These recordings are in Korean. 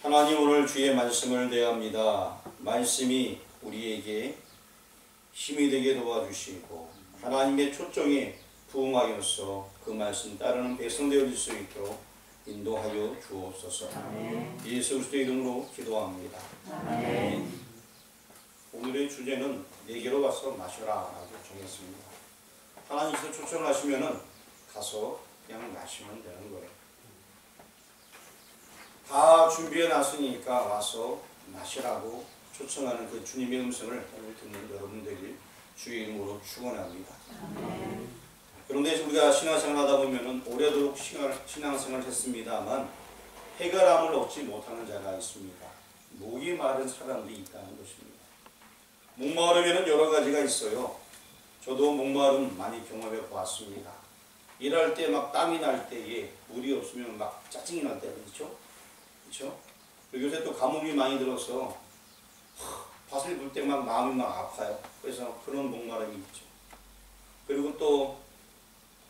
하나님, 오늘 주의 말씀을 대합니다. 말씀이 우리에게 힘이 되게 도와주시고 하나님의 초청에 부응하여서 그 말씀 따르는 백성 되어질 수 있도록 인도하여 주옵소서. 예수 그리스도의 이름으로 기도합니다. 아멘. 오늘의 주제는 내게로 와서 마셔라 라고 정했습니다. 하나님께서 초청하시면은 가서 그냥 마시면 되는 거예요. 다 준비해 놨으니까 와서 마시라고 초청하는 그 주님의 음성을 오늘 듣는 여러분들이 주의 이름으로 축원합니다. 그런데 우리가 신앙생활 하다 보면은 오래도록 신앙생활을 했습니다만 해결함을 얻지 못하는 자가 있습니다. 목이 마른 사람들이 있다는 것입니다. 목마르면은 여러 가지가 있어요. 저도 목마름 많이 경험해 보았습니다. 일할 때 막 땀이 날 때에 물이 없으면 막 짜증이 날 때가 있죠. 그렇죠? 그리고 요새 또 가뭄이 많이 들어서 밭을 불 때 막 마음이 막 아파요. 그래서 그런 목마름이 있죠. 그리고 또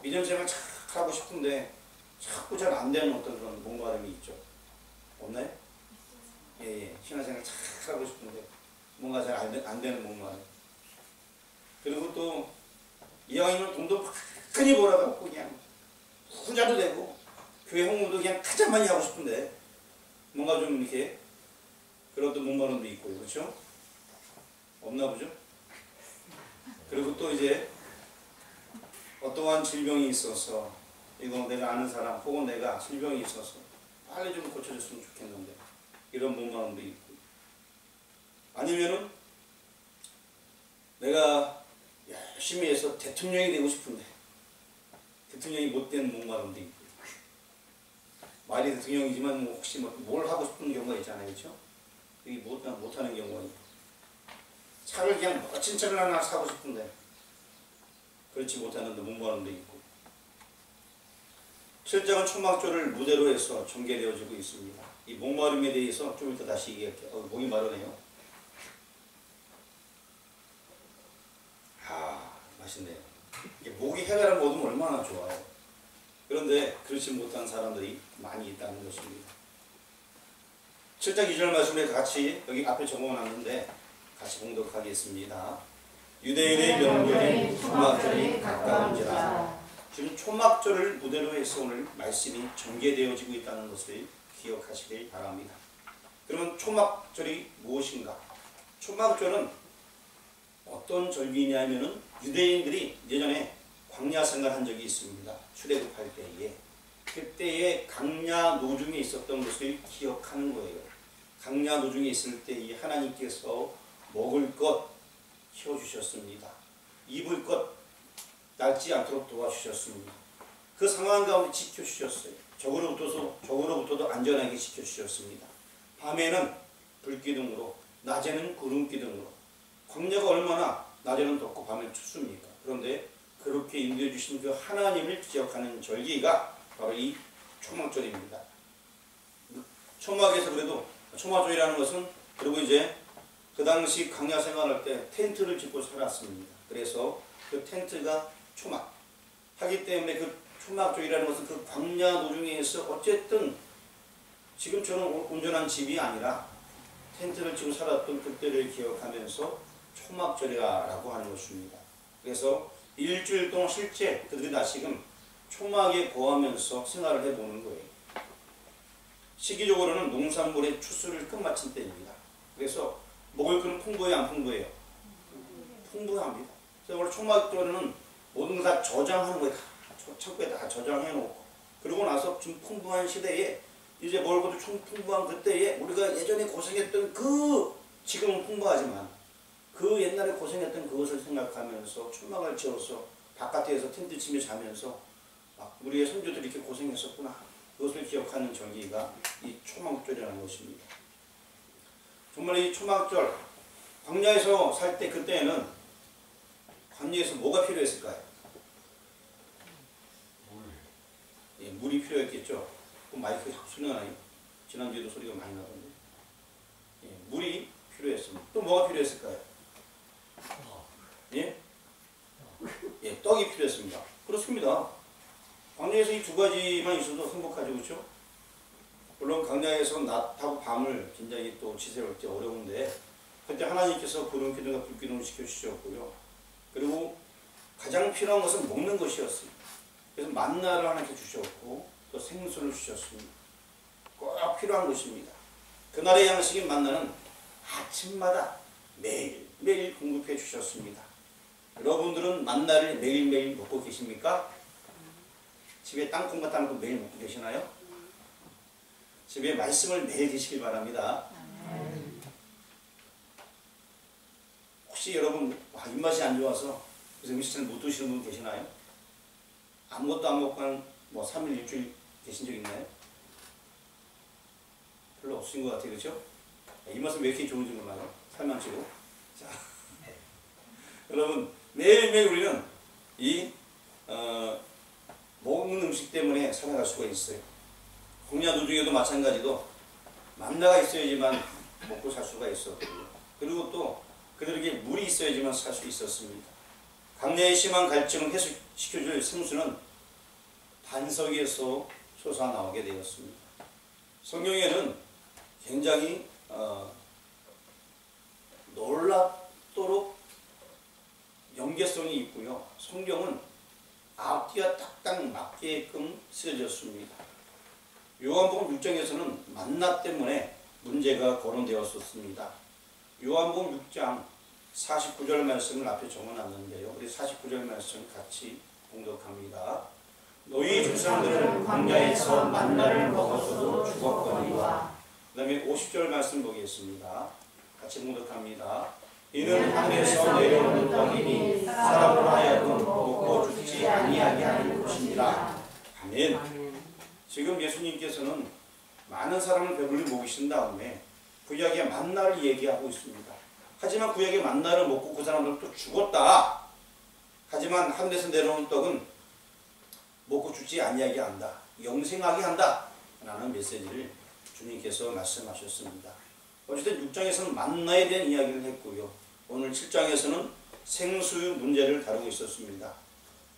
믿음생활 잘 하고 싶은데 자꾸 잘 안 되는 어떤 그런 목마름이 있죠. 없나요? 예. 신앙생활 잘 하고 싶은데 뭔가 잘 안 되는 목마름. 그리고 또 이왕이면 돈도 크게 벌어갖고 그냥 후자도 되고 교회 홍보도 그냥 가장 많이 하고 싶은데 뭔가 좀 이렇게 그런 또 목마름도 있고요. 그렇죠? 없나 보죠? 그리고 또 이제 어떠한 질병이 있어서 이거 내가 아는 사람 혹은 내가 질병이 있어서 빨리 좀 고쳐졌으면 좋겠는데 이런 목마름도 있고, 아니면은 내가 열심히 해서 대통령이 되고 싶은데 대통령이 못된 목마름도 있고, 말이 대통령이지만 뭐 혹시 뭘 하고 싶은 경우가 있잖아요. 그렇죠? 여기 못하는 경우가 있고, 차를 그냥 멋진 차를 하나 사고 싶은데 그렇지 못하는 목마름도 있고, 실장은 초막절을 무대로 해서 전개되어지고 있습니다. 이 목마름에 대해서 좀 이따 다시 얘기할게요. 목이 마르네요. 맛있네요. 목이 해결을 얻으면 얼마나 좋아요. 그런데 그렇지 못한 사람들이 많이 있다는 것입니다. 7장 2절 말씀에 같이 여기 앞에 적어놨는데 같이 봉독하겠습니다. 유대인의 명절인 초막절이 가까운지라. 지금 초막절을 무대로 해서 오늘 말씀이 전개되어지고 있다는 것을 기억하시길 바랍니다. 그러면 초막절이 무엇인가? 초막절은 어떤 절기냐면은 유대인들이 예전에 광야 생활한 적이 있습니다. 출애굽할 때에 그때에 강야 노중에 있었던 것을 기억하는 거예요. 강야 노중에 있을 때에 하나님께서 먹을 것 키워주셨습니다. 입을 것 낡지 않도록 도와주셨습니다. 그 상황 가운데 지켜주셨어요. 적으로부터도 안전하게 지켜주셨습니다. 밤에는 불기둥으로, 낮에는 구름기둥으로. 광야가 얼마나 낮에는 덥고 밤에는 춥습니까? 그런데 그렇게 인도해 주신 그 하나님을 기억하는 절기가 바로 이 초막절입니다. 초막에서 그래도 초막절이라는 것은, 그리고 이제 그 당시 광야 생활할 때 텐트를 짓고 살았습니다. 그래서 그 텐트가 초막 하기 때문에 그 초막절이라는 것은 그 광야 노중에서 어쨌든 지금처럼 온전한 집이 아니라 텐트를 치고 살았던 그때를 기억하면서 초막절이라고 하는 것입니다. 그래서 일주일 동안 실제 그들이 다시금 초막에 거하면서 생활을 해보는 거예요. 시기적으로는 농산물의 추수를 끝마친 때입니다. 그래서 먹을 거는 풍부해요, 안 풍부해요? 풍부합니다. 그래서 원래 초막절에는 모든 걸 다 저장하는 거예요. 창고에 다 저장해놓고, 그러고 나서 좀 풍부한 시대에 이제 먹을 것도 풍부한 그때에 우리가 예전에 고생했던 지금은 풍부하지만 그 옛날에 고생했던 그것을 생각하면서 초막을 지어서 바깥에서 텐트 치며 자면서 우리의 선조들이 이렇게 고생했었구나, 그것을 기억하는 절기가 이 초막절이라는 것입니다. 정말 이 초막절, 광야에서 살 때 그때는 광야에서 뭐가 필요했을까요? 예, 물이 필요했겠죠. 그 마이크 소리가 나요. 지난주에도 소리가 많이 나던데. 예, 물이 필요했습니다. 또 뭐가 필요했을까요? 예? 예, 떡이 필요했습니다. 그렇습니다. 광야에서 이 두 가지만 있어도 행복하죠, 그렇죠? 물론 광야에서 낮하고 밤을 굉장히 또 지새울 때 어려운데 그때 하나님께서 구름 기둥과 불 기둥을 시켜주셨고요. 그리고 가장 필요한 것은 먹는 것이었어요. 그래서 만나를 하나님께 주셨고 또 생수를 주셨습니다. 꼭 필요한 것입니다. 그날의 양식인 만나는 아침마다 매일매일 공급해 주셨습니다. 여러분들은 만나를 매일매일 먹고 계십니까? 집에 땅콩 같은 거 매일 먹고 계시나요? 집에 말씀을 매일 드시길 바랍니다. 혹시 여러분 입맛이 안 좋아서 그래서 음식 잘 못 드시는 분 계시나요? 아무것도 안 먹고 한 3일 일주일 계신 적 있나요? 별로 없으신 것 같아요. 그렇죠? 이 맛은 왜 이렇게 좋은지 몰라요. 살만치고. 자, 여러분 매일매일 우리는 이 먹는 음식 때문에 살아갈 수가 있어요. 공야 도중에도 마찬가지로 만나가 있어야지만 먹고 살 수가 있었고요. 그리고 또 그들에게 물이 있어야지만 살 수 있었습니다. 광야의 심한 갈증을 해소시켜줄 생수는 반석에서 솟아나오게 되었습니다. 성경에는 굉장히 놀랍도록 연계성이 있고요. 성경은 앞뒤가 딱딱 맞게끔 쓰여졌습니다. 요한복음 6장에서는 만나 때문에 문제가 거론되었었습니다. 요한복음 6장 49절 말씀을 앞에 적어놨는데요. 우리 49절 말씀 같이 봉독합니다. 너희 조상들은 광야에서 만나를 먹어서도 죽었거니와. 그 다음에 50절 말씀 보겠습니다. 같이 봉독합니다. 이는 하늘에서 내려오는 떡이니 사람으로 하여금 먹고 죽지 아니하게 하는 것이니라. 아멘. 지금 예수님께서는 많은 사람을 배불리 먹이신 다음에 구약의 만나를 얘기하고 있습니다. 하지만 구약의 만나를 먹고 그 사람들은 또 죽었다. 하지만 하늘에서 내려오는 떡은 먹고 죽지 아니하게 한다. 영생하게 한다. 라는 메시지를 주님께서 말씀하셨습니다. 어쨌든 6장에서는 만나에 대한 이야기를 했고요. 오늘 7장에서는 생수의 문제를 다루고 있었습니다.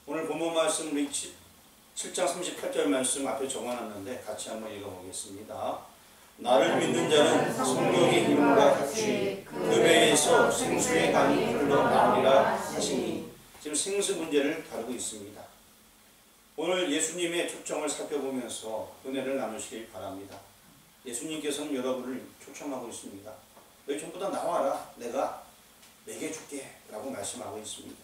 오늘 본문 말씀 우리 7장 38절 말씀 앞에 적어놨는데 같이 한번 읽어보겠습니다. 나를 믿는 자는 성령의 힘과 같이 그 배에서 생수의 강이 흘러나오리라 하시니. 지금 생수 문제를 다루고 있습니다. 오늘 예수님의 초청을 살펴보면서 은혜를 나누시길 바랍니다. 예수님께서는 여러분을 초청하고 있습니다. 너희 전부 다 나와라. 내가 먹여줄게 라고 말씀하고 있습니다.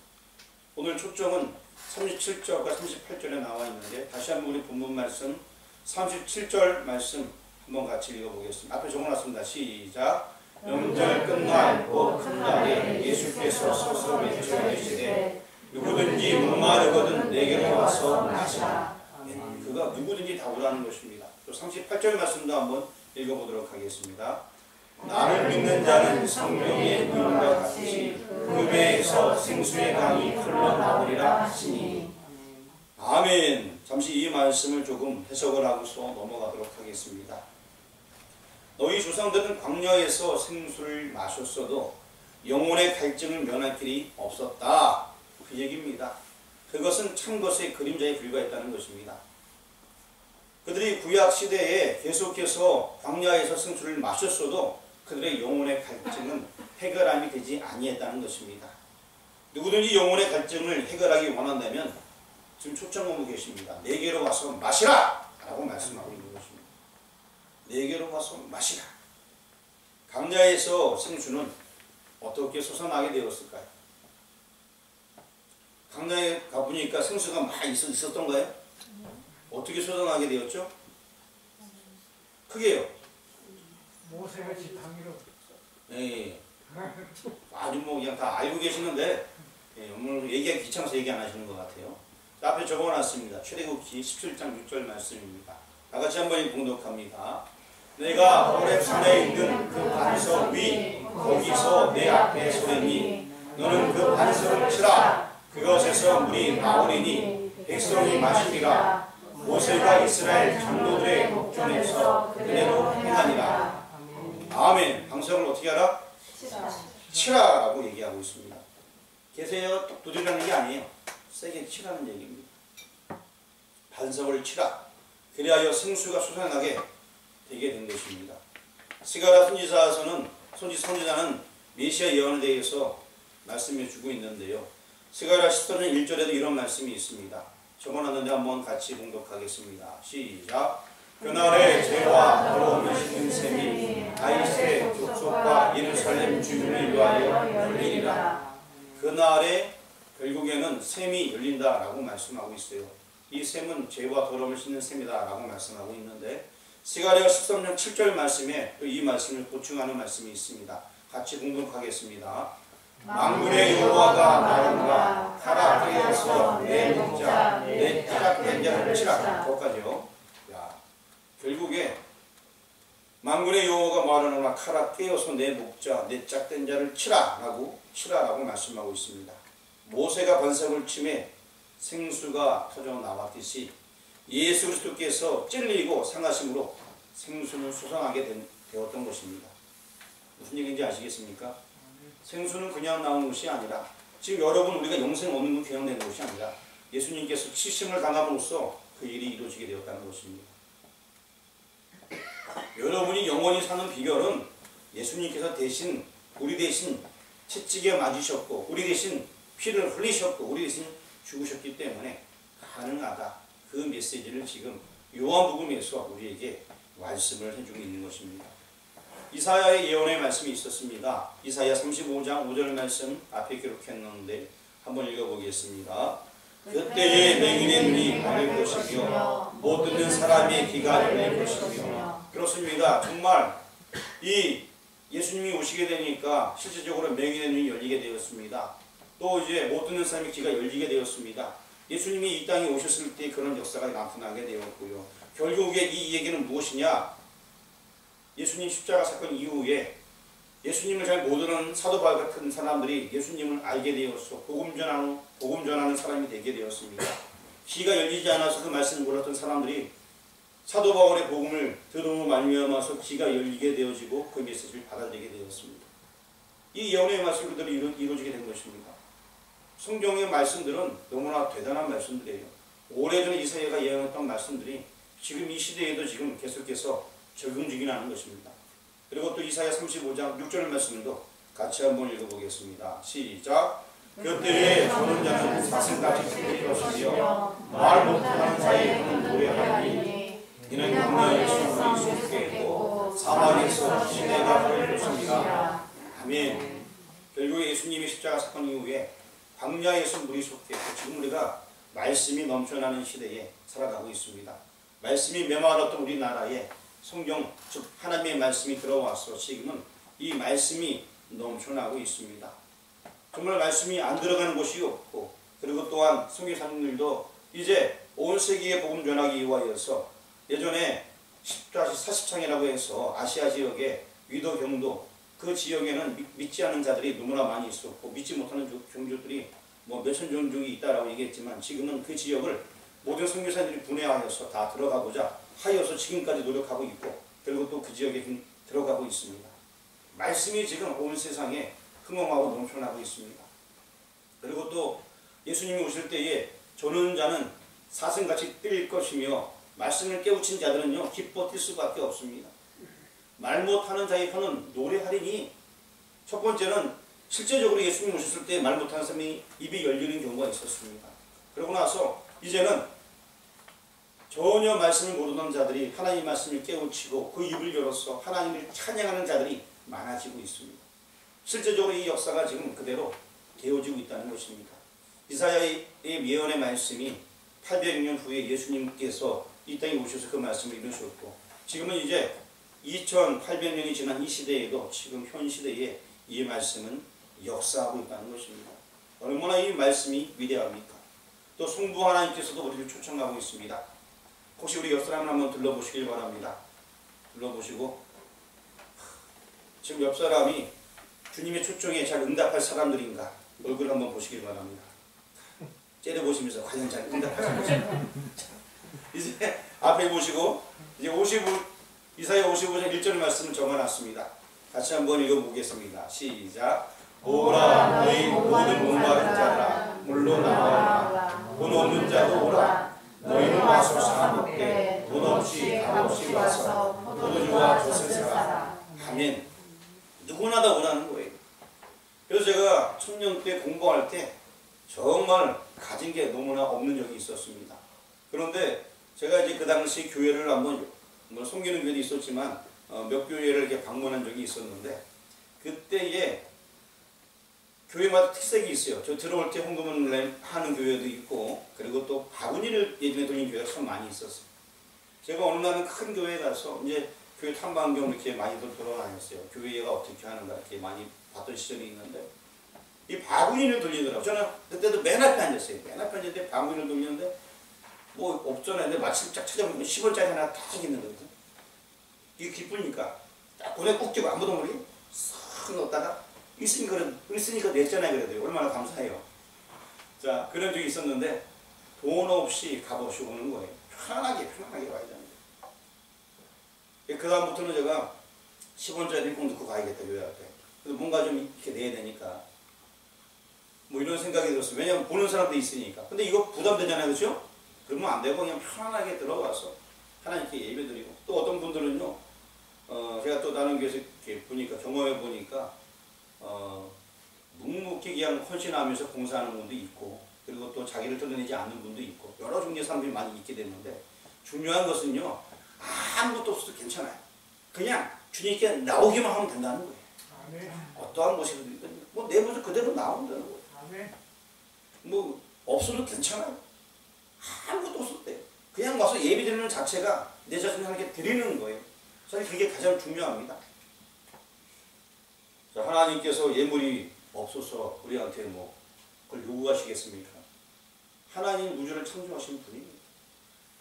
오늘 초청은 37절과 38절에 나와 있는데 다시 한번 우리 본문 말씀 37절 말씀 한번 같이 읽어보겠습니다. 앞에 적어놨습니다. 시작. 명절 끝날 곧 첫날에 예수께서 서서 외쳐이르시되 누구든지 목마르거든 내게로 와서 마시라. 그가 누구든지 다 오라는 것입니다. 또 38절 말씀도 한번 읽어보도록 하겠습니다. 나를 믿는 자는 성령의 물과 같이 그 배에서 생수의 강이 흘러나오리라 하시니. 아멘. 잠시 이 말씀을 조금 해석을 하고서 넘어가도록 하겠습니다. 너희 조상들은 광야에서 생수를 마셨어도 영혼의 갈증을 면할 길이 없었다. 그 얘기입니다. 그것은 참 것의 그림자에 불과했다는 것입니다. 그들이 구약 시대에 계속해서 광야에서 생수를 마셨어도 그들의 영혼의 갈증은 해결함이 되지 아니했다는 것입니다. 누구든지 영혼의 갈증을 해결하기 원한다면 지금 초청하고 계십니다. 내게로 와서 마시라! 라고 말씀하고 있는 것입니다. 내게로 와서 마시라. 광야에서 생수는 어떻게 솟아나게 되었을까요? 광야에 가보니까 생수가 많이 있었던가요? 어떻게 솟아나게 되었죠? 크게요. 모세가 지팡이로. 예. 아주 그냥 다 알고 계시는데 오늘 얘기하기 귀찮아서 얘기 안 하시는 것 같아요. 앞에 적어놨습니다. 출애굽기 17장 6절 말씀입니다. 다같이 한번 봉독합니다. 내가 호렙산에 있는 그 반석 위 거기서 내 앞에 서리니 너는 그 반석을 치라. 그것에서 물이 나오리니 백성이 마시리라. 모세가 이스라엘 장로들의 목전에서 그대로 행하니라. 아멘. 반석을 어떻게 하라? 치라라고 얘기하고 있습니다. 계세요 두드리라는 게 아니에요. 세게 치라는 얘기입니다. 반석을 치라. 그리하여 생수가 솟아나게 되게 된 것입니다. 스가랴 선지자는 메시아 예언에 대해서 말씀해 주고 있는데요. 스가랴 14장 1절에도 이런 말씀이 있습니다. 적어놨는데 한번 같이 봉독하겠습니다. 시작. 그날에 죄와 더러움을 씻는 셈이 다윗의 족속과 예루살렘 주민을 위하여 열리리라. 그날에 결국에는 셈이 열린다라고 말씀하고 있어요. 이 셈은 죄와 더러움을 씻는 셈이다라고 말씀하고 있는데 스가랴 13장 7절 말씀에 또 이 말씀을 보충하는 말씀이 있습니다. 같이 봉독하겠습니다. 만군의 여호와가 말한다. 가라 떼어서 내 목자 내 짝된 자를 치라. 거기까지요. 결국에 만군의 여호와가 말하노라. 칼아 떼어서 내 목자 내 짝된 자를 치라라고 말씀하고 있습니다. 모세가 반석을 치매 생수가 터져 나왔듯이 예수 그리스도께서 찔리고 상하심으로 생수는 수상하게 되었던 것입니다. 무슨 얘기인지 아시겠습니까? 생수는 그냥 나오는 것이 아니라 지금 여러분 우리가 영생 얻는 건 그냥 되는 것이 아니라 예수님께서 치심을 당함으로써 그 일이 이루어지게 되었다는 것입니다. 여러분이 영원히 사는 비결은 예수님께서 우리 대신 채찍에 맞으셨고 우리 대신 피를 흘리셨고 우리 대신 죽으셨기 때문에 가능하다. 그 메시지를 지금 요한복음에서 우리에게 말씀을 해주고 있는 것입니다. 이사야의 예언의 말씀이 있었습니다. 이사야 35장 5절 말씀 앞에 기록했는데 한번 읽어보겠습니다. 그때에 맹인의 눈이 열릴 것이며 못 듣는 사람의 귀가 열릴 것이며. 그렇습니다. 정말 이 예수님이 오시게 되니까 실질적으로 맹인의 눈이 열리게 되었습니다. 또 이제 못 듣는 사람의 귀가 열리게 되었습니다. 예수님이 이 땅에 오셨을 때 그런 역사가 나타나게 되었고요. 결국에 이 얘기는 무엇이냐? 예수님 십자가 사건 이후에 예수님을 잘 모르는 사도 바울 같은 사람들이 예수님을 알게 되었어. 복음 전하는 사람이 되게 되었습니다. 귀가 열리지 않아서 그 말씀을 몰랐던 사람들이 사도 바울의 복음을 들음으로 말미암아서 귀가 열리게 되어지고 그 메시지를 받아들이게 되었습니다. 이 예언의 말씀 그대로 이루어지게 된 것입니다. 성경의 말씀들은 너무나 대단한 말씀들이에요. 오래전에 이사야가 예언했던 말씀들이 지금 이 시대에도 지금 계속해서 적용 중이라는 것입니다. 그리고 또 이사야 35장 6절 말씀도 같이 한번 읽어보겠습니다. 시작. 그때에 저는 자는 사슴같이 들릴 것이며 말 못하는 자에게는 노래하리니 이는 광야에서 물이 솟게 있고 사막에서 시내가 흐를 것입니다. 아멘. 결국에 예수님의 십자가 사건 이후에 광야에서 물이 솟게 있고 지금 우리가 말씀이 넘쳐나는 시대에 살아가고 있습니다. 말씀이 메마르던 우리나라에 성경 즉 하나님의 말씀이 들어와서 지금은 이 말씀이 넘쳐나고 있습니다. 정말 말씀이 안 들어가는 곳이 없고 그리고 또한 선교사님들도 이제 온 세계에 복음 전하기 위하여서 예전에 40창이라고 해서 아시아 지역의 위도 경도 그 지역에는 믿지 않는 자들이 너무나 많이 있었고 믿지 못하는 종족들이 뭐 몇천 종족이 있다라고 얘기했지만 지금은 그 지역을 모든 선교사님들이 분해하여서 다 들어가고자 하여서 지금까지 노력하고 있고 그리고 또 그 지역에 들어가고 있습니다. 말씀이 지금 온 세상에 흥황하고 넘쳐나고 있습니다. 그리고 또 예수님이 오실 때에 조는 자는 사슴같이 뛸 것이며 말씀을 깨우친 자들은요 기뻐 뛸 수밖에 없습니다. 말 못하는 자의 혀는 노래하리니 첫 번째는 실제적으로 예수님 오셨을 때 말 못하는 사람이 입이 열리는 경우가 있었습니다. 그러고 나서 이제는 전혀 말씀을 모르는 자들이 하나님 말씀을 깨우치고 그 입을 열어서 하나님을 찬양하는 자들이 많아지고 있습니다. 실제적으로 이 역사가 지금 그대로 되어지고 있다는 것입니다. 이사야의 예언의 말씀이 800년 후에 예수님께서 이 땅에 오셔서 그 말씀을 이루셨고 지금은 이제 2800년이 지난 이 시대에도 지금 현 시대에 이 말씀은 역사하고 있다는 것입니다. 얼마나 이 말씀이 위대합니까? 또 성부 하나님께서도 우리를 초청하고 있습니다. 혹시 우리 옆 사람을 한번 둘러보시길 바랍니다. 둘러보시고 지금 옆 사람이 주님의 초청에 잘 응답할 사람들인가 얼굴 한번 보시길 바랍니다. 째려보시면서 과연 잘 응답하실 것인가. 이제 앞에 보시고 이제 이사야 55장 1절 말씀을 적어놨습니다. 같이 한번 읽어보겠습니다. 시작. 오라 너희 모든 목마른 자들아 물로 나와라. 돈 없는 자도 오라. 너희는 와서 사먹되 돈 없이 값없이 와서 포도주와 젖을 사라. 아멘. 누구나 다 원하는 거예요. 그래서 제가 청년 때 공부할 때 정말 가진 게 너무나 없는 적이 있었습니다. 그런데 제가 이제 그 당시 교회를 한번 섬기는 교회도 있었지만 몇 교회를 이렇게 방문한 적이 있었는데 그때에 교회마다 특색이 있어요. 저 들어올 때 헌금을 하는 교회도 있고 그리고 또 바구니를 예전에 돌린 교회가 참 많이 있었어요. 제가 어느 날은 큰 교회에 가서 이제 교회 탐방경 이렇게 많이 돌아다녔어요. 교회가 어떻게 하는가 이렇게 많이 봤던 시절이 있는데 이 바구니를 돌리더라고요. 저는 그때도 맨 앞에 앉았어요. 맨 앞에 앉았는데 바구니를 돌리는데 뭐 없잖아요. 근데 마침 쫙 찾아보면 10원짜리 하나 딱 있는 거거든. 이게 기쁘니까 딱 손에 꾹 쥐고 아무도 모르게 싹 넣었다가 있으니까 냈잖아요. 그래도 얼마나 감사해요. 자, 그런 적이 있었는데 돈 없이 값없이 오는 거예요. 편하게 와야 되는 거예요. 그 다음부터는 제가 10원짜리 꼭 넣고 가야겠다 교회 앞에. 그래서 뭔가 좀 이렇게 내야 되니까 뭐 이런 생각이 들었어요. 왜냐면 보는 사람도 있으니까. 근데 이거 부담되잖아요. 그렇죠? 그러면 안 되고 그냥 편안하게 들어가서 하나님께 예배드리고 또 어떤 분들은요 제가 또 다른 교회에서 이렇게 보니까 경험해 보니까 묵묵히 그냥 헌신하면서 봉사하는 분도 있고 그리고 또 자기를 드러내지 않는 분도 있고 여러 종류의 사람들이 많이 있게 되는데 중요한 것은요 아무것도 없어도 괜찮아요. 그냥 주님께 나오기만 하면 된다는 거예요. 아멘. 어떠한 모습이든 뭐 내 모습 그대로 나오면 되는 거예요. 아멘. 뭐 없어도 괜찮아요. 아무것도 없을 때 그냥 와서 예배 드리는 자체가 내 자신을 하나님께 드리는 거예요. 사실 그게 가장 중요합니다. 자, 하나님께서 예물이 없어서 우리한테 뭐 그걸 요구하시겠습니까? 하나님 우주를 창조하신 분입니다.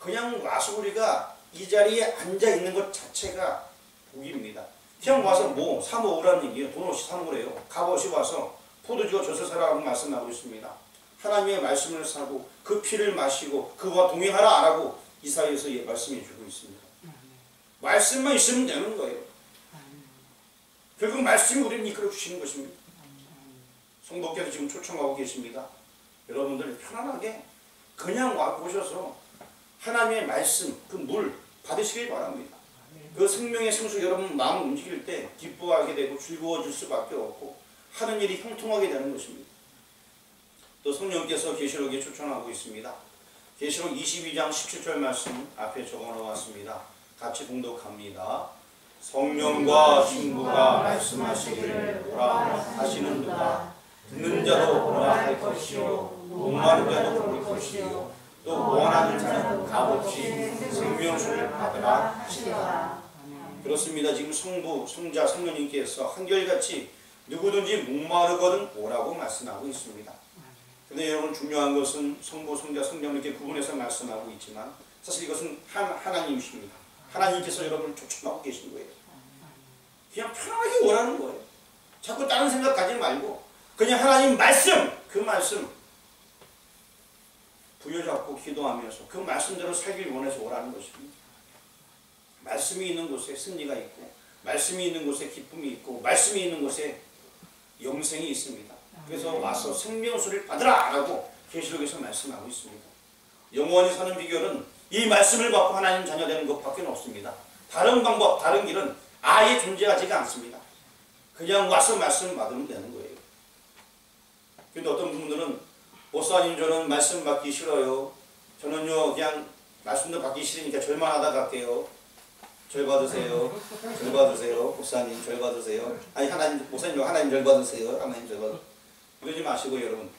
그냥 와서 우리가 이 자리에 앉아 있는 것 자체가 복입니다. 그냥 와서 뭐 사 먹으라는 얘기예요. 돈 없이 사 먹으래요. 값 없이 와서 포도주와 젖을 사라고 말씀하고 있습니다. 하나님의 말씀을 사고 그 피를 마시고 그와 동행하라 안 하고 이사야에서 말씀해 주고 있습니다. 말씀만 있으면 되는 거예요. 결국 말씀이 우리를 이끌어 주시는 것입니다. 성도께서 지금 초청하고 계십니다. 여러분들 편안하게 그냥 와 보셔서 하나님의 말씀, 그 물 받으시길 바랍니다. 그 생명의 생수 여러분 마음 움직일 때 기뻐하게 되고 즐거워질 수밖에 없고 하는 일이 형통하게 되는 것입니다. 또 성령께서 계시록에 추천하고 있습니다. 계시록 22장 17절 말씀 앞에 적어놓았습니다. 같이 봉독합니다. 성령과 친구가 말씀하시기를 오라 하시는 누가 듣는 자도 오라 할 것이요 목마른 자도 볼 것이요 또 원하는 자는 값없이 생명수를 받으라 하시리라. 그렇습니다. 지금 성부, 성자, 성령님께서 한결같이 누구든지 목마르거든 오라고 말씀하고 있습니다. 근데 여러분 중요한 것은 성부, 성자, 성령 이렇게 구분해서 말씀하고 있지만 사실 이것은 하나님이십니다. 하나님께서 여러분을 초청하고 계신 거예요. 그냥 편하게 오라는 거예요. 자꾸 다른 생각 가지 말고 그냥 하나님 말씀, 그 말씀 부여잡고 기도하면서 그 말씀대로 살길 원해서 오라는 것입니다. 말씀이 있는 곳에 승리가 있고 말씀이 있는 곳에 기쁨이 있고 말씀이 있는 곳에 영생이 있습니다. 그래서 와서 생명수를 받으라 라고 계시록에서 말씀하고 있습니다. 영원히 사는 비결은 이 말씀을 받고 하나님 자녀 되는 것밖에 없습니다. 다른 방법, 다른 길은 아예 존재하지가 않습니다. 그냥 와서 말씀을 받으면 되는 거예요. 근데 어떤 분들은 목사님 저는 말씀 받기 싫어요. 저는요 그냥 말씀도 받기 싫으니까 절만 하다 갈게요. 절 받으세요. 절 받으세요. 목사님 절 받으세요. 아니 하나님 목사님 하나님 절 받으세요. 하나님 절 받으세요. 이러지 마시고 여러분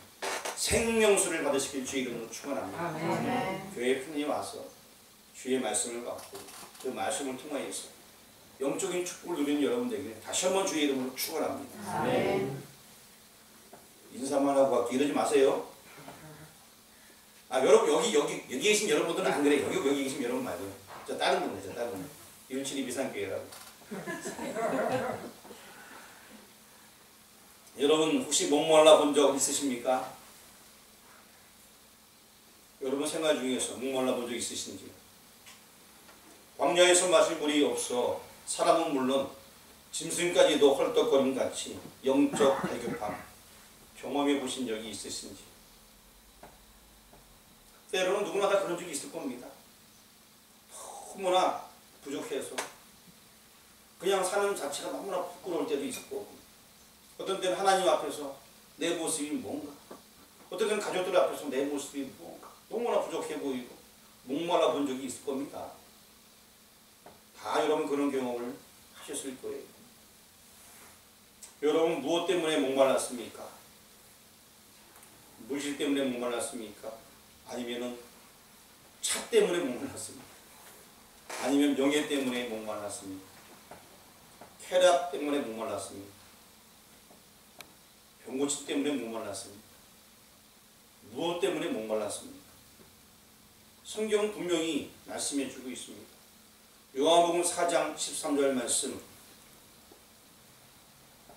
생명수를 받으시길 주의 이름으로 축원합니다. 아멘. 교회에 편히 와서 주의 말씀을 받고 그 말씀을 통하여서 영적인 축복을 누리는 여러분들에게 다시 한번 주의 이름으로 축원합니다. 아멘. 인사만 하고 갈게요. 이러지 마세요. 아 여러분 여기 계신 여러분들은 안 그래요. 여기 계신 여러분 말고요. 저 다른 분이죠. 다른 분. 172 비상교회라고. 여러분 혹시 목말라 본 적 있으십니까? 여러분 생활 중에서 목말라 본 적 있으신지? 광야에서 마실 물이 없어 사람은 물론 짐승까지도 헐떡거림 같이 영적 갈급함 경험해 보신 적이 있으신지? 때로는 누구나 다 그런 적이 있을 겁니다. 너무나 부족해서 그냥 사는 자체가 너무나 부끄러울 때도 있을 거고, 어떤 때는 하나님 앞에서 내 모습이 뭔가, 어떤 때는 가족들 앞에서 내 모습이 뭔가 너무나 부족해 보이고 목말라 본 적이 있을 겁니다. 다 여러분 그런 경험을 하셨을 거예요. 여러분 무엇 때문에 목말랐습니까? 물질 때문에 목말랐습니까? 아니면은 차 때문에 목말랐습니까? 아니면 명예 때문에 목말랐습니까? 쾌락 때문에 목말랐습니까? 병고치 때문에 목말랐습니까? 무엇 때문에 목말랐습니까? 성경 분명히 말씀해 주고 있습니다. 요한복음 4장 13절 말씀,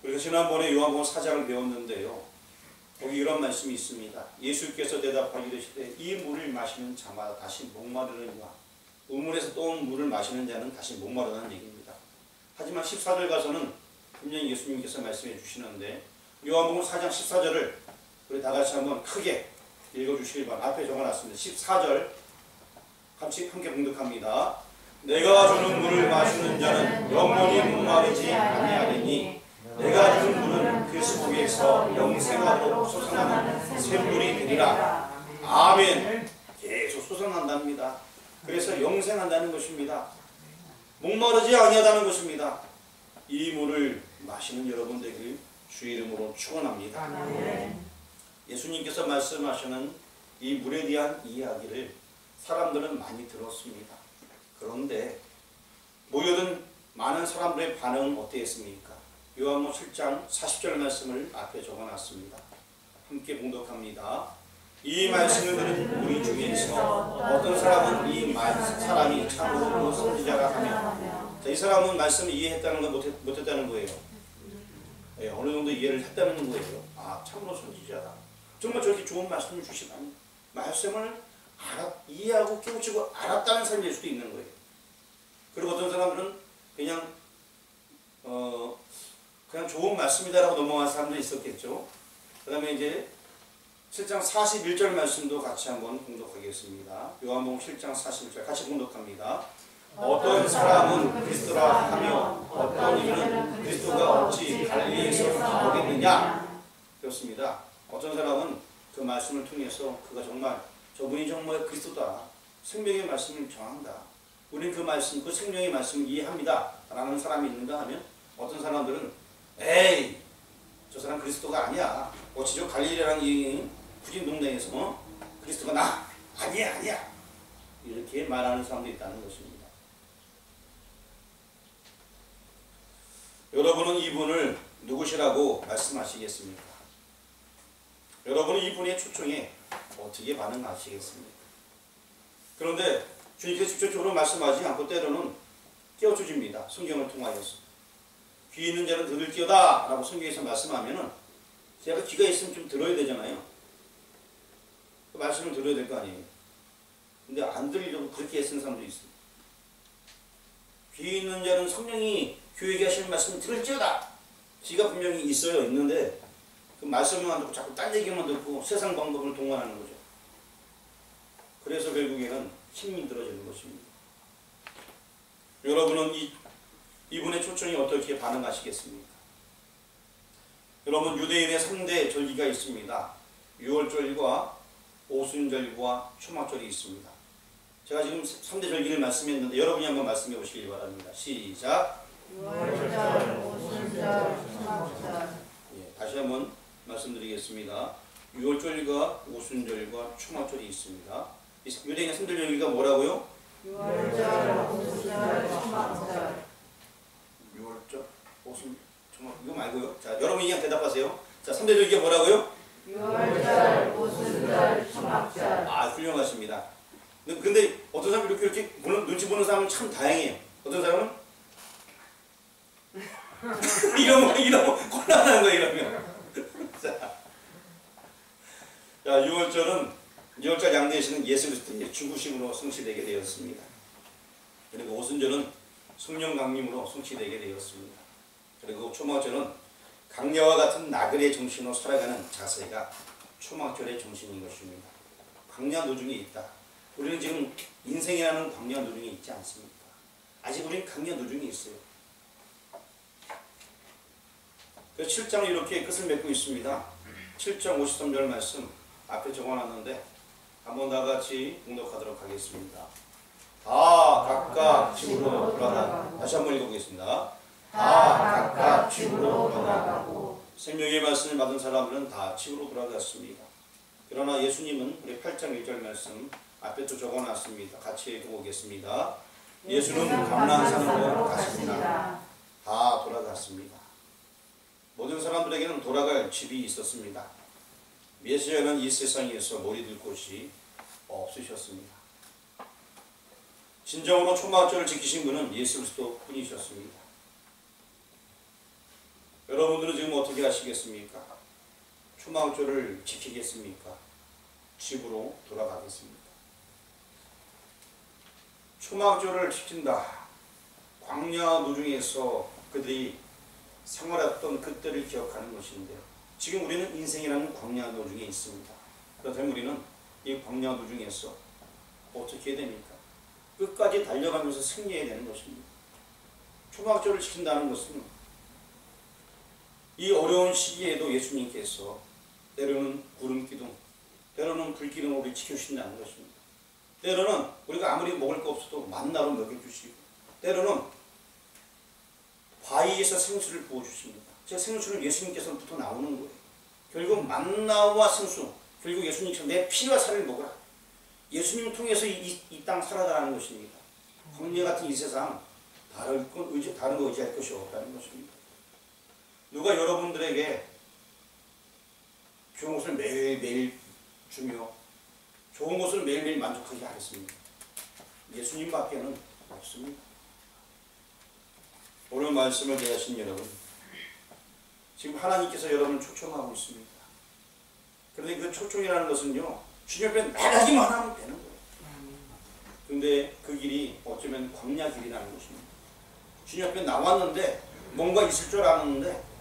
우리가 지난번에 요한복음 4장을 배웠는데요, 거기 이런 말씀이 있습니다. 예수께서 대답하여 이르시되 이 물을 마시는 자마다 다시 목마르느니와 우물에서 떠온 물을 마시는 자는 다시 목마르다는 얘기입니다. 하지만 14절 가서는 분명히 예수님께서 말씀해 주시는데, 요한복음 4장 14절을 우리 다 같이 한번 크게 읽어주시길 바랍니다. 앞에 적어놨습니다. 14절 같이 함께 봉독합니다. 내가 주는 물을 마시는 자는 영원히 목마르지 아니하리니 내가 주는 물은 그 속에서 영생하도록 솟아나는 샘물이 되리라. 아멘. 계속 솟아난답니다. 그래서 영생한다는 것입니다. 목마르지 아니하다는 것입니다. 이 물을 마시는 여러분 되길 주의 이름으로 축원합니다. 예수님께서 말씀하시는 이 물에 대한 이야기를 사람들은 많이 들었습니다. 그런데 모여든 많은 사람들의 반응은 어땠습니까? 요한복음 7장 40절 말씀을 앞에 적어놨습니다. 함께 봉독합니다. 이 말씀을 들은 우리 중에서 어떤 사람은 이 사람이 참으로 선지자가 하며, 이 사람은 말씀을 이해했다는 건 못했다는 거예요. 네, 어느 정도 이해를 했다는 거예요. 아, 참으로 선지자다. 정말 저렇게 좋은 말씀을 주시다니, 말씀을 이해하고 깨우치고 알았다는 사람일 수도 있는 거예요. 그리고 어떤 사람들은 그냥 좋은 말씀이다라고 넘어간 사람도 있었겠죠. 그 다음에 이제 7장 41절 말씀도 같이 한번 봉독하겠습니다. 요한복음 7장 41절 같이 봉독합니다. 어떤 사람은 그리스도라 하며 어떤 이는 그리스도가 어찌 갈릴리에서 나오겠느냐. 그렇습니다. 어떤 사람은 그 말씀을 통해서 저분이 정말 그리스도다, 생명의 말씀을 전한다, 우리는 그 말씀, 그 생명의 말씀을 이해합니다 라는 사람이 있는가 하면, 어떤 사람들은 에이, 저 사람 그리스도가 아니야, 어찌 저 갈릴리라는 이 구진 동네에서 그리스도가 아니야 이렇게 말하는 사람도 있다는 것입니다. 여러분은 이분을 누구시라고 말씀하시겠습니까? 여러분은 이분의 초청에 어떻게 반응하시겠습니까? 그런데 주님께서 직접적으로 말씀하지 않고 때로는 깨워주십니다. 성경을 통하여서. 귀 있는 자는 들을지어다 라고 성경에서 말씀하면은 제가 귀가 있으면 좀 들어야 되잖아요. 그 말씀을 들어야 될 거 아니에요. 근데 안 들으려고 그렇게 애쓰는 사람도 있어요. 귀 있는 자는 성령이 교회에게 하시는 말씀을 들을지어다. 귀가 분명히 있는데 그 말씀만 듣고 자꾸 딴 얘기만 듣고 세상 방법을 동원하는 거죠. 그래서 결국에는 힘이 들어지는 것입니다. 여러분은 이분의 초청이 어떻게 반응하시겠습니까? 여러분, 유대인의 3대 절기가 있습니다. 유월절과 오순절과 초막절이 있습니다. 제가 지금 3대 절기를 말씀했는데 여러분이 한번 말씀해 보시기 바랍니다. 시작. 유월절, 오순절, 초막절. 예, 다시 한번 말씀드리겠습니다. 유월절과 오순절과 초막절이 있습니다. 유대인의 3대 절기가 뭐라고요? 유월절, 오순절, 초막절. 유월절, 오순절, 초막, 이거 말고요. 자, 여러분이 그냥 대답하세요. 자, 3대 절기가 뭐라고요? 유월절, 오순절, 초막절. 아, 훌륭하십니다. 근데 어떤 사람이 이렇게 눈치 보는 사람은 참 다행이에요. 어떤 사람은 이러면 곤란한 거예요, 이러면. 자, 유월절 양대시는 예수 그리스도의 죽으심으로 성취되게 되었습니다. 그리고 오순절은 성령 강림으로 성취되게 되었습니다. 그리고 초막절은 강야와 같은 나그네 정신으로 살아가는 자세가 초막절의 정신인 것입니다. 광야 노중에 있다. 우리는 지금 인생이라는 광야 노중에 있지 않습니까? 아직 우리는 광야 노중에 있어요. 그래서 7장은 이렇게 끝을 맺고 있습니다. 7장 53절 말씀 앞에 적어놨는데 한번 다 같이 공독하도록 하겠습니다. 다 각각 집으로 돌아가고. 다시 한번 읽어보겠습니다. 다 각각 집으로 돌아가고. 생명의 말씀을 받은 사람들은 다 집으로 돌아갔습니다. 그러나 예수님은 우리 8장 1절 말씀 앞에 또 적어놨습니다. 같이 읽어보겠습니다. 예수는 감람산으로 가십니다. 다 돌아갔습니다. 모든 사람들에게는 돌아갈 집이 있었습니다. 메시아는 이 세상에서 머리들 곳이 없으셨습니다. 진정으로 초막절을 지키신 분은 예수 그리스도 뿐이셨습니다. 여러분들은 지금 어떻게 하시겠습니까? 초막절을 지키겠습니까? 집으로 돌아가겠습니까? 초막절을 지킨다. 광야 노중에서 그들이 생활했던 그때를 기억하는 것인데요. 지금 우리는 인생이라는 광야 노중에 있습니다. 그렇다면 우리는 이 광야 노중에서 어떻게 해야 됩니까? 끝까지 달려가면서 승리해야 되는 것입니다. 초막절을 지킨다는 것은 이 어려운 시기에도 예수님께서 때로는 구름기둥, 때로는 불기둥으로 지켜주신다는 것입니다. 때로는 우리가 아무리 먹을 거 없어도 만나로 먹여주시고, 때로는 바위에서 생수를 부어주십니다. 제 생수는 예수님께서부터 나오는 거예요. 결국 만나와 생수, 결국 예수님께서 내 피와 살을 먹으라. 예수님을 통해서 이 땅 살아가는 것입니다. 광야 같은 이 세상 다른 거 의지할 것이 없다는 것입니다. 누가 여러분들에게 좋은 것을 매일매일 주며 좋은 것을 매일매일 만족하게 하겠습니다. 예수님밖에는 없습니다. 오늘 말씀을 대하신 여러분, 지금 하나님께서 여러분을 초청하고 있습니다. 그런데 그 초청이라는 것은요, 주님 앞에 나가기만 하면 되는 거예요. 그런데 그 길이 어쩌면 광야 길이라는 것입니다. 주님 앞에 나왔는데 뭔가 있을 줄 알았는데,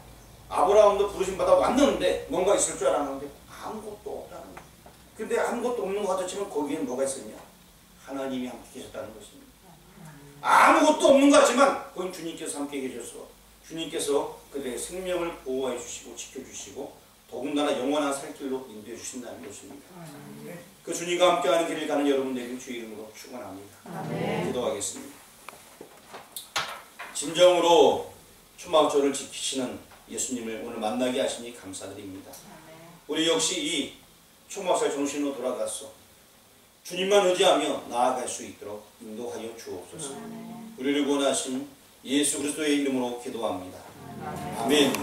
아브라함도 부르심 받아 왔는데 뭔가 있을 줄 알았는데 아무것도 없다는 거예요. 근데 아무것도 없는 것 같았지만 거기에는 뭐가 있었냐? 하나님이 함께 계셨다는 것입니다. 아무것도 없는 것 같지만 거기 주님께서 함께 계셔서 주님께서 그들의 생명을 보호해 주시고 지켜주시고 더군다나 영원한 살 길로 인도해 주신다는 것입니다. 그 주님과 함께하는 길을 가는 여러분들에게 주의 이름으로 축원합니다. 기도하겠습니다. 진정으로 초막절을 지키시는 예수님을 오늘 만나게 하시니 감사드립니다. 우리 역시 이 초막절 정신으로 돌아가서 주님만 의지하며 나아갈 수 있도록 인도하여 주옵소서. 우리를 구원하신 예수 그리스도의 이름으로 기도합니다. 아멘.